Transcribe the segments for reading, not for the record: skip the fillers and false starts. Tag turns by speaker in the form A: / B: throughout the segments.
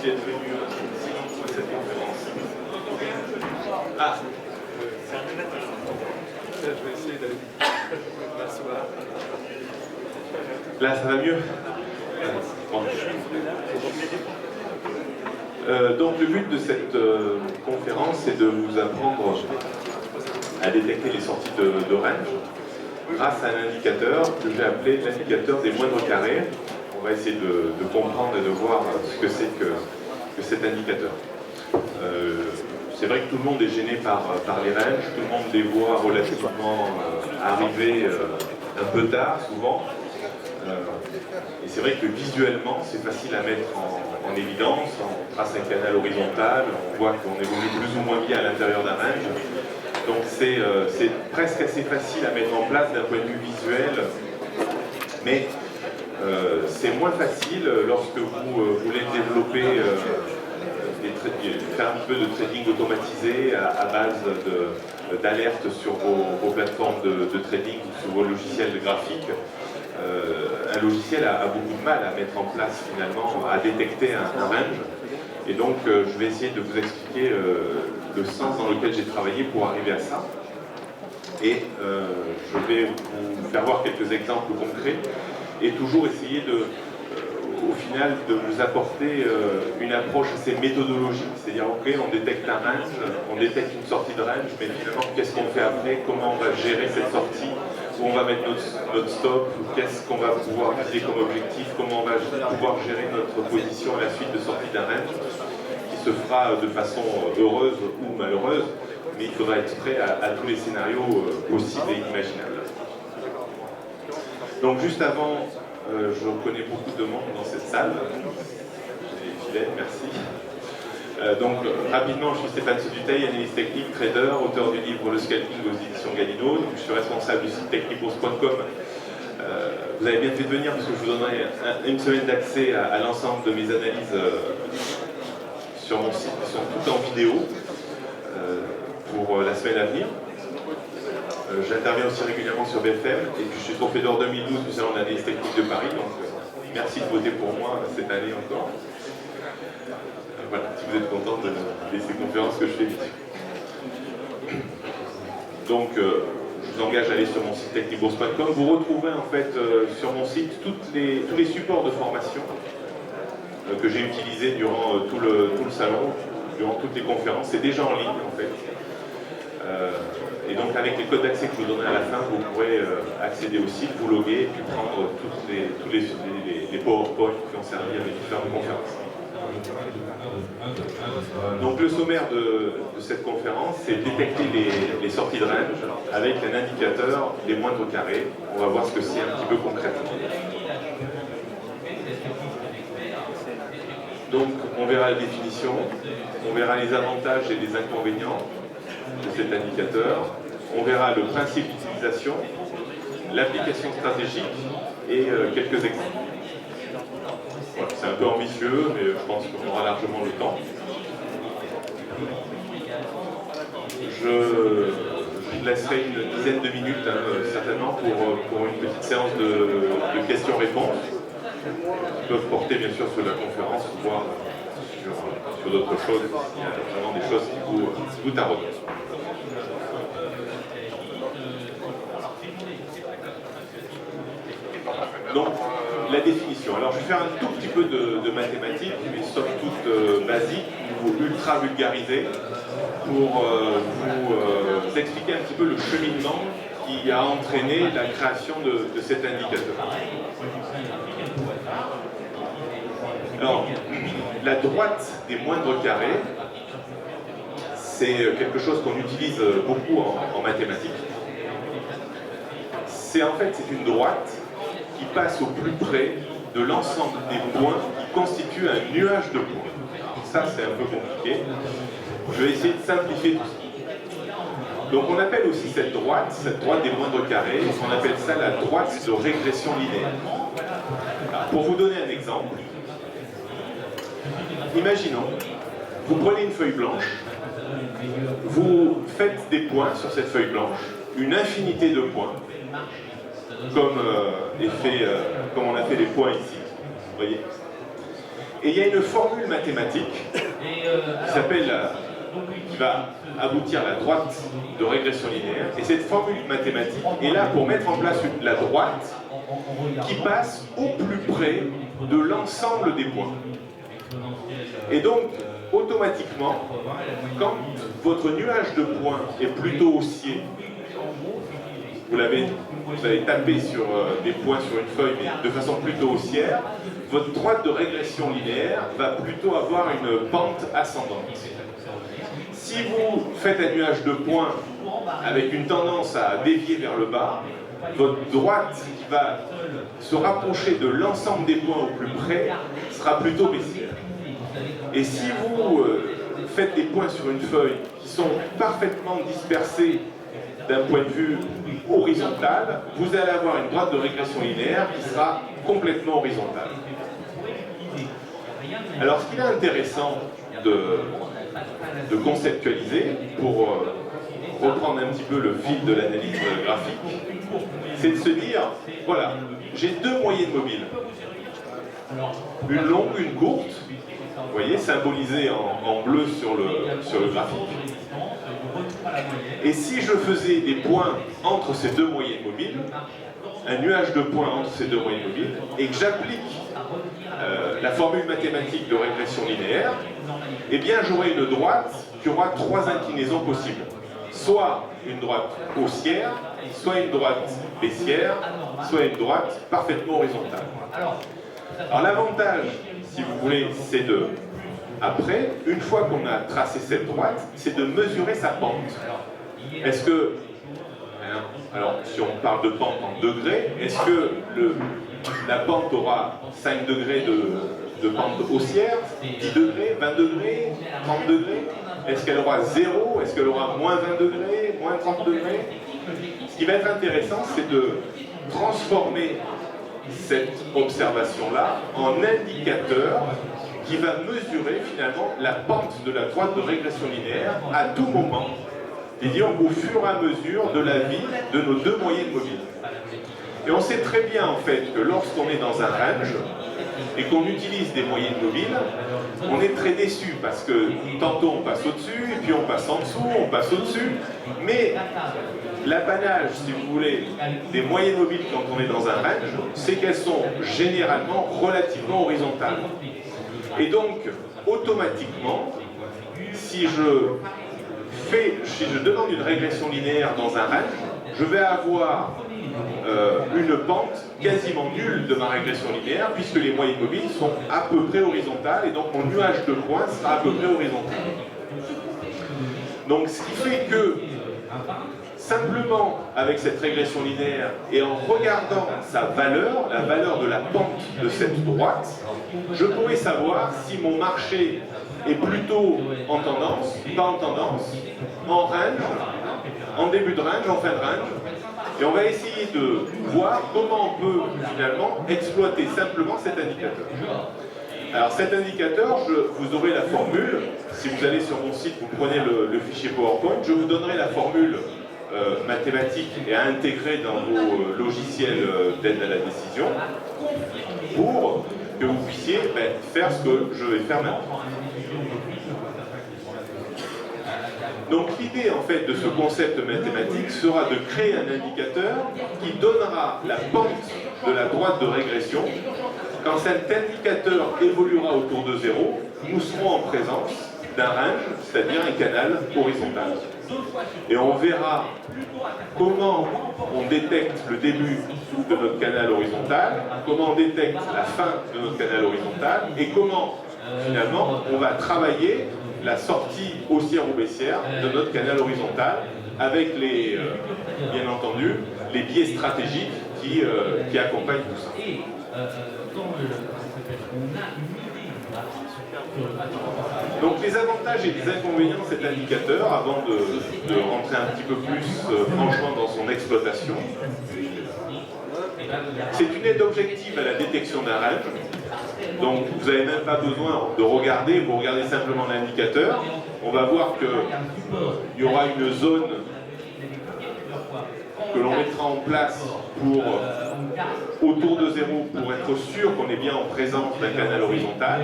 A: d'être venu à cette conférence. Ah, je vais essayer d'aller m'asseoir. Là, ça va mieux? Bon. Donc le but de cette conférence, c'est de vous apprendre à détecter les sorties de range grâce à un indicateur que j'ai appelé l'indicateur des moindres carrés. On va essayer de comprendre et de voir ce que c'est que cet indicateur. C'est vrai que tout le monde est gêné par les ranges, tout le monde les voit relativement arriver un peu tard, souvent. Et c'est vrai que visuellement, c'est facile à mettre en évidence. On trace un canal horizontal, on voit qu'on évolue plus ou moins bien à l'intérieur d'un range. Donc c'est presque assez facile à mettre en place d'un point de vue visuel, mais c'est moins facile lorsque vous voulez développer, faire un peu de trading automatisé à base d'alertes sur vos plateformes de trading ou sur vos logiciels graphiques. Un logiciel a beaucoup de mal à mettre en place finalement, à détecter un range. Et donc je vais essayer de vous expliquer le sens dans lequel j'ai travaillé pour arriver à ça. Et je vais vous faire voir quelques exemples concrets et toujours essayer au final de vous apporter une approche assez méthodologique, c'est-à-dire ok, on détecte un range, on détecte une sortie de range, mais finalement qu'est-ce qu'on fait après, comment on va gérer cette sortie, où on va mettre notre stop, qu'est-ce qu'on va pouvoir viser comme objectif, comment on va pouvoir gérer notre position à la suite de sortie d'un range, qui se fera de façon heureuse ou malheureuse, mais il faudra être prêt à tous les scénarios possibles et imaginables. Donc juste avant, je connais beaucoup de monde dans cette salle. J'ai fidèle, merci. Donc rapidement, je suis Stéphane Soduteil, analyste technique, trader, auteur du livre Le Scalping aux éditions Galino. Donc, je suis responsable du site technibourse.com. Vous avez bien fait de venir parce que je vous donnerai une semaine d'accès à l'ensemble de mes analyses sur mon site, qui sont toutes en vidéo pour la semaine à venir. J'interviens aussi régulièrement sur BFM et puis je suis trophée d'or 2012 du Salon d'analyse technique de Paris. Donc merci de voter pour moi cette année encore. Voilà, si vous êtes content de ces conférences que je fais ici. Donc, je vous engage à aller sur mon site technibourse.com. Vous retrouverez en fait sur mon site tous les supports de formation que j'ai utilisés durant tout le salon, durant toutes les conférences. C'est déjà en ligne en fait. Et donc avec les codes d'accès que je vous donnerai à la fin, vous pourrez accéder au site, vous loguer et puis prendre tous les PowerPoint qui ont servi à mes différentes conférences. Donc le sommaire de cette conférence, c'est détecter les sorties de range avec un indicateur des moindres carrés. On va voir ce que c'est un petit peu concrètement. Donc on verra la définition, on verra les avantages et les inconvénients de cet indicateur, on verra le principe d'utilisation, l'application stratégique et quelques exemples. Voilà, c'est un peu ambitieux, mais je pense qu'on aura largement le temps. Je laisserai une dizaine de minutes, certainement, pour une petite séance de questions-réponses, qui peuvent porter bien sûr sur la conférence, voire sur d'autres choses, s'il y a vraiment des choses qui vous taraudent. Donc, la définition. Alors, je vais faire un tout petit peu de mathématiques, mais somme toute basique ou ultra vulgarisée, pour vous expliquer un petit peu le cheminement qui a entraîné la création de cet indicateur. Alors, la droite des moindres carrés, c'est quelque chose qu'on utilise beaucoup en mathématiques. C'est une droite qui passe au plus près de l'ensemble des points qui constituent un nuage de points. Ça, c'est un peu compliqué. Je vais essayer de simplifier tout ça. Donc, on appelle aussi cette droite des moindres carrés, on appelle ça la droite de régression linéaire. Pour vous donner un exemple, imaginons, vous prenez une feuille blanche, vous faites des points sur cette feuille blanche, une infinité de points, comme on a fait les points ici, vous voyez. Et il y a une formule mathématique qui va aboutir à la droite de régression linéaire. Et cette formule mathématique est là pour mettre en place la droite qui passe au plus près de l'ensemble des points. Et donc, automatiquement, quand votre nuage de points est plutôt haussier, vous allez taper sur des points sur une feuille, mais de façon plutôt haussière, votre droite de régression linéaire va plutôt avoir une pente ascendante. Si vous faites un nuage de points avec une tendance à dévier vers le bas, votre droite qui va se rapprocher de l'ensemble des points au plus près sera plutôt baissière. Et si vous faites des points sur une feuille qui sont parfaitement dispersés d'un point de vue horizontal, vous allez avoir une droite de régression linéaire qui sera complètement horizontale. Alors, ce qu'il est intéressant de conceptualiser, pour reprendre un petit peu le fil de l'analyse graphique, c'est de se dire, voilà, j'ai deux moyennes mobiles. Une longue, une courte, vous voyez, symbolisée en bleu sur le graphique. Et si je faisais des points entre ces deux moyennes mobiles, un nuage de points entre ces deux moyennes mobiles, et que j'applique la formule mathématique de régression linéaire, eh bien j'aurai une droite qui aura trois inclinaisons possibles. Soit une droite haussière, soit une droite baissière, soit une droite parfaitement horizontale. Alors l'avantage, si vous voulez, c'est après, une fois qu'on a tracé cette droite, c'est de mesurer sa pente. Est-ce que, alors si on parle de pente en degrés, est-ce que la pente aura 5 degrés de pente haussière, 10 degrés, 20 degrés, 30 degrés? Est-ce qu'elle aura 0? Est-ce qu'elle aura moins 20 degrés, moins 30 degrés? Ce qui va être intéressant, c'est de transformer cette observation-là en indicateur qui va mesurer finalement la pente de la droite de régression linéaire à tout moment, c'est-à-dire au fur et à mesure de la vie de nos deux moyennes mobiles. Et on sait très bien en fait que lorsqu'on est dans un range et qu'on utilise des moyennes mobiles, on est très déçu parce que tantôt on passe au-dessus, et puis on passe en dessous, on passe au-dessus, mais l'apanage, si vous voulez, des moyennes mobiles quand on est dans un range, c'est qu'elles sont généralement relativement horizontales. Et donc, automatiquement, si je demande une régression linéaire dans un range, je vais avoir une pente quasiment nulle de ma régression linéaire, puisque les moyennes mobiles sont à peu près horizontales, et donc mon nuage de points sera à peu près horizontal. Donc, ce qui fait que, simplement avec cette régression linéaire, et en regardant sa valeur, la valeur de la pente de cette droite, je pourrais savoir si mon marché est plutôt en tendance, pas en tendance, en range, en début de range, en fin de range. Et on va essayer de voir comment on peut finalement exploiter simplement cet indicateur. Alors cet indicateur, vous aurez la formule. Si vous allez sur mon site, vous prenez le fichier PowerPoint, je vous donnerai la formule mathématique et à intégrer dans vos logiciels d'aide à la décision pour que vous puissiez faire ce que je vais faire maintenant. Donc l'idée en fait de ce concept mathématique sera de créer un indicateur qui donnera la pente de la droite de régression. Quand cet indicateur évoluera autour de 0, nous serons en présence d'un range, c'est-à-dire un canal horizontal. Et on verra comment on détecte le début de notre canal horizontal, comment on détecte la fin de notre canal horizontal, et comment finalement on va travailler la sortie haussière ou baissière de notre canal horizontal avec bien entendu les biais stratégiques qui accompagnent tout ça. Donc les avantages et les inconvénients de cet indicateur, avant de rentrer un petit peu plus franchement dans son exploitation, c'est une aide objective à la détection d'un range. Donc vous n'avez même pas besoin de regarder, vous regardez simplement l'indicateur. On va voir qu'il y aura une zone que l'on mettra en place pour autour de 0 pour être sûr qu'on est bien en présence d'un canal horizontal.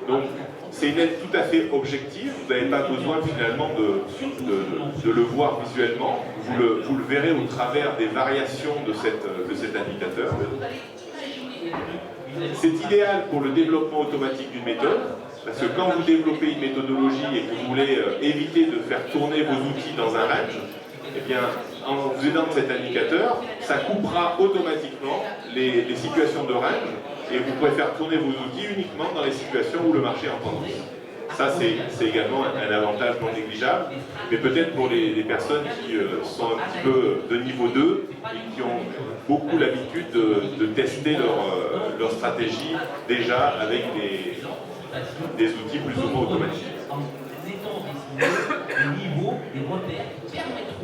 A: Donc c'est une aide tout à fait objective, vous n'avez pas besoin finalement de le voir visuellement, vous le verrez au travers des variations de cet indicateur. C'est idéal pour le développement automatique d'une méthode, parce que quand vous développez une méthodologie et que vous voulez éviter de faire tourner vos outils dans un range, eh bien, en vous aidant de cet indicateur, ça coupera automatiquement les situations de range et vous pourrez faire tourner vos outils uniquement dans les situations où le marché est en tendance. Ça, c'est également un avantage non négligeable, mais peut-être pour les personnes qui sont un petit peu de niveau 2 et qui ont beaucoup l'habitude de tester leur stratégie déjà avec des outils plus ou moins automatiques.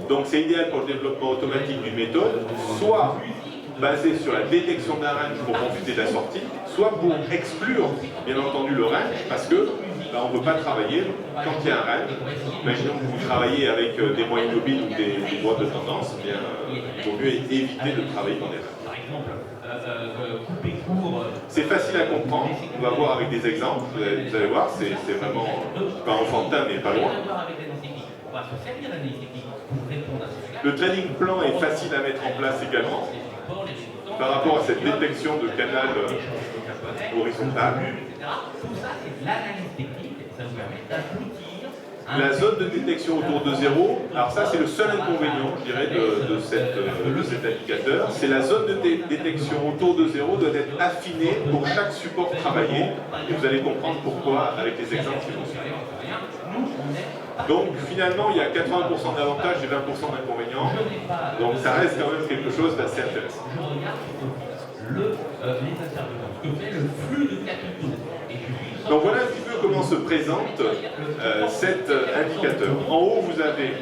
A: Donc c'est idéal pour le développement automatique d'une méthode, soit basé sur la détection d'un range pour confuser la sortie, soit pour exclure bien entendu le range, parce que on ne peut pas travailler quand il y a un range. Imaginons que vous travaillez avec des moyennes mobiles ou des droites de tendance, eh bien, il vaut mieux éviter de travailler dans des ranges. C'est facile à comprendre, on va voir avec des exemples, vous allez voir, c'est vraiment pas enfantin mais pas loin. Le trading plan est facile à mettre en place également par rapport à cette détection de canal horizontal. La zone de détection autour de 0, alors ça c'est le seul inconvénient, je dirais, de cet indicateur, c'est la zone de détection autour de 0 doit être affinée pour chaque support travaillé, et vous allez comprendre pourquoi avec les exemples qui vont suivre. Donc finalement il y a 80% d'avantages et 20% d'inconvénients, donc ça reste quand même quelque chose d'assez intéressant. Donc voilà un petit peu comment se présente cet indicateur. En haut, vous avez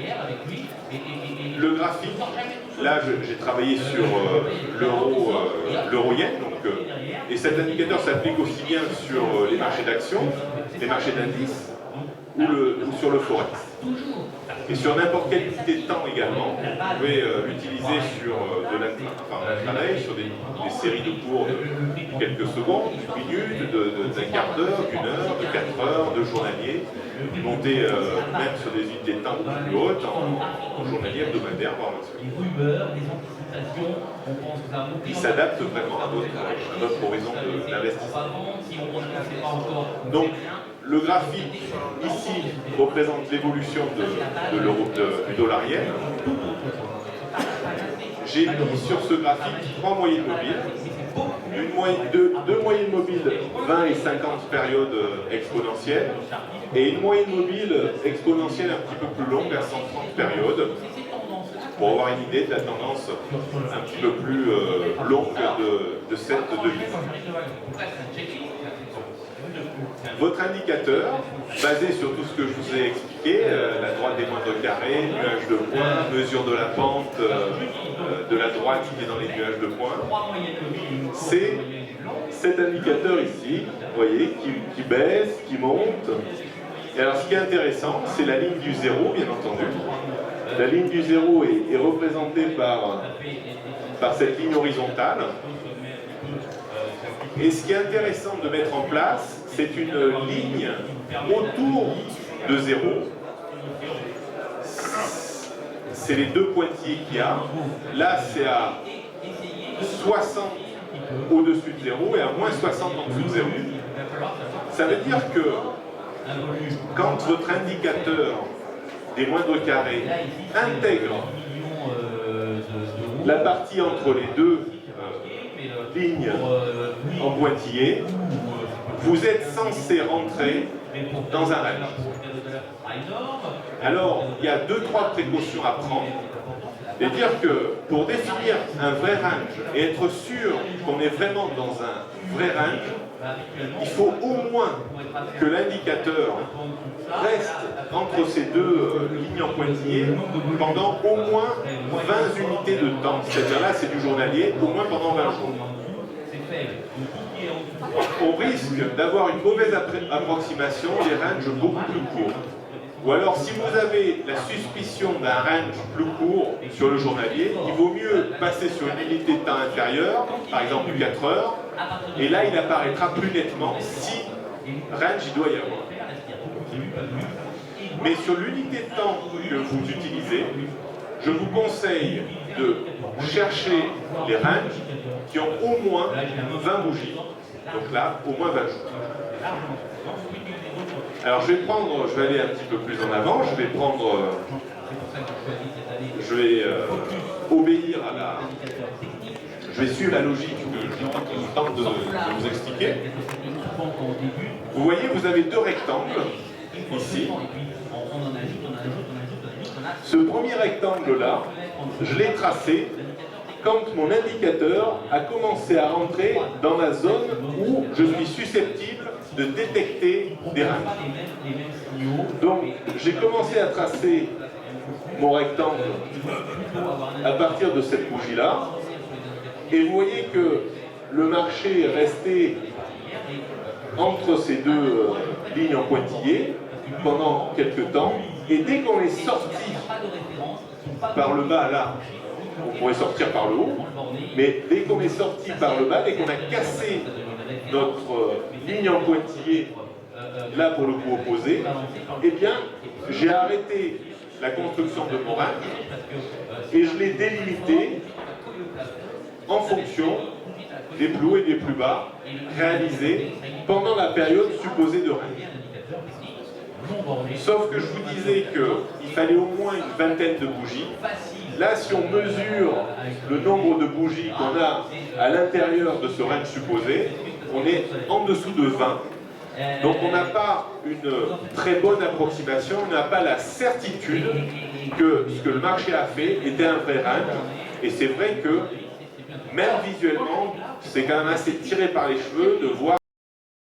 A: le graphique. Là, j'ai travaillé sur l'euro-yen. Et cet indicateur s'applique aussi bien sur les marchés d'actions, les marchés d'indices ou sur le forex. Et sur n'importe quelle unité de temps également, vous pouvez l'utiliser sur de l'intraday, sur des séries de cours de quelques secondes, d'une minute, d'un quart d'heure, d'une heure, de 4 heures, de journalier, monter même sur des unités de temps plus hautes, en journalier, hebdomadaire, voire mensuel. Il s'adapte vraiment à notre horizon d'investissement. Donc, le graphique ici représente l'évolution du dollar yen. J'ai mis sur ce graphique 3 moyennes mobiles, deux moyennes mobiles 20 et 50 périodes exponentielles et une moyenne mobile exponentielle un petit peu plus longue à 130 périodes pour avoir une idée de la tendance un petit peu plus longue de cette devise. Votre indicateur, basé sur tout ce que je vous ai expliqué, la droite des moindres carrés, nuages de points, mesure de la pente de la droite qui est dans les nuages de points, c'est cet indicateur ici, vous voyez, qui baisse, qui monte. Et alors ce qui est intéressant, c'est la ligne du zéro, bien entendu. La ligne du zéro est représentée par cette ligne horizontale. Et ce qui est intéressant de mettre en place, c'est une ligne autour de 0. C'est les deux pointillés qu'il y a. Là, c'est à 60 au-dessus de 0 et à moins 60 en dessous de 0. Ça veut dire que quand votre indicateur des moindres carrés intègre la partie entre les deux lignes en pointillé, vous êtes censé rentrer dans un range. Alors, il y a 2-3 précautions à prendre. Et dire que pour définir un vrai range et être sûr qu'on est vraiment dans un vrai range, il faut au moins que l'indicateur reste entre ces deux lignes en pointillé pendant au moins 20 unités de temps. C'est-à-dire là, c'est du journalier, au moins pendant 20 jours. On risque d'avoir une mauvaise approximation des ranges beaucoup plus courts. Ou alors, si vous avez la suspicion d'un range plus court sur le journalier, il vaut mieux passer sur une unité de temps inférieure, par exemple du 4 heures, et là, il apparaîtra plus nettement si range il doit y avoir. Mais sur l'unité de temps que vous utilisez, je vous conseille de chercher les ranges qui ont au moins 20 bougies. Donc là, au moins 20 jours. Alors je vais aller un petit peu plus en avant, je vais obéir à la... Je vais suivre la logique que je tente de vous expliquer. Vous voyez, vous avez deux rectangles, ici. Ce premier rectangle-là, je l'ai tracé quand mon indicateur a commencé à rentrer dans la zone où je suis susceptible de détecter des ranges. Donc, j'ai commencé à tracer mon rectangle à partir de cette bougie-là, et vous voyez que le marché est resté entre ces deux lignes en pointillés pendant quelques temps, et dès qu'on est sorti par le bas, là, on pourrait sortir par le haut, mais dès qu'on est sorti par le bas, dès qu'on a cassé notre ligne en pointillé, là pour le coup opposé, eh bien, j'ai arrêté la construction de mon range et je l'ai délimité en fonction des plus hauts et des plus bas réalisés pendant la période supposée de range. Sauf que je vous disais qu'il fallait au moins une vingtaine de bougies. Là, si on mesure le nombre de bougies qu'on a à l'intérieur de ce range supposé, on est en dessous de 20. Donc on n'a pas une très bonne approximation, on n'a pas la certitude que ce que le marché a fait était un vrai range. Et c'est vrai que, même visuellement, c'est quand même assez tiré par les cheveux de voir